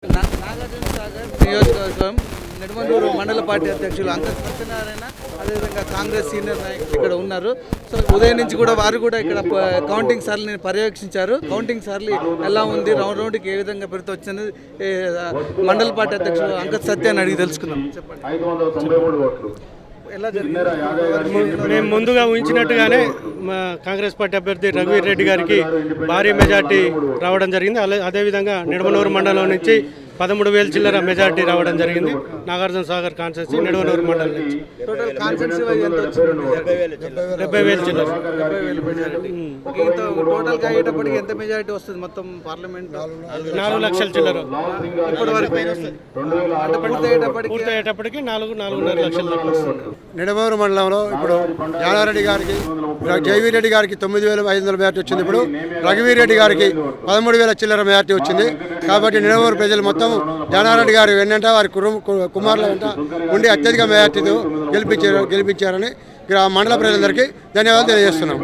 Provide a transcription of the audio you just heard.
నాగార్జున సాగర్ నియోజకవర్గం నెడమనూరు మండల పార్టీ అధ్యక్షులు అంక సత్యనారాయణ, అదేవిధంగా కాంగ్రెస్ సీనియర్ నాయకులు ఇక్కడ ఉన్నారు. సో ఉదయం నుంచి కూడా వారు కూడా ఇక్కడ కౌంటింగ్ సార్లు పర్యవేక్షించారు. కౌంటింగ్ సార్లు ఎలా ఉంది, రౌండ్కి ఏ విధంగా పెడితే వచ్చింది మండల పార్టీ అధ్యక్షులు అంక సత్యాన్ని అడిగి తెలుసుకుందాం. చెప్పండి, ఎలా జరిగింది? మేము ముందుగా ఊహించినట్టుగానే మా కాంగ్రెస్ పార్టీ అభ్యర్థి రఘువీర్ రెడ్డి గారికి భారీ మెజార్టీ రావడం జరిగింది. అదేవిధంగా నిడమనూరు మండలం నుంచి 13,000 చిల్లర మెజార్టీ రావడం జరిగింది. నాగార్జున సాగర్ కాన్స్టిట్యూన్సీ నిడమనూరు మండలం నుంచి టోటల్ కాన్స్టిట్యూన్సీ వైజ్ ఎంత వచ్చింది? 70,000 చిల్లర. 70,000 మెజారిటీ. టోటల్గా అయ్యేటప్పటికి ఎంత మెజారిటీ వస్తుంది మొత్తం పార్లమెంట్? 4 లక్షల చిల్లర. ఇప్పటి వరకు అంటే పూర్తయ్యేటప్పటికి 4.5 లక్షల దాకా వస్తుంది. నిడమూరు మండలంలో ఇప్పుడు జానారెడ్డి గారికి, జైవీర్ రెడ్డి గారికి 9,500 మెజార్టీ వచ్చింది. ఇప్పుడు రఘువీర్ రెడ్డి గారికి 13,000 చిల్లర మెజార్టీ వచ్చింది. కాబట్టి నిడమూరు ప్రజలు మొత్తం జానారెడ్డి గారు వెన్నంట వారి కుమారుల వెంట ఉండి అత్యధిక మెజార్టీతో గెలిపించారని మండల ప్రజలందరికీ ధన్యవాదాలు తెలియజేస్తున్నాం.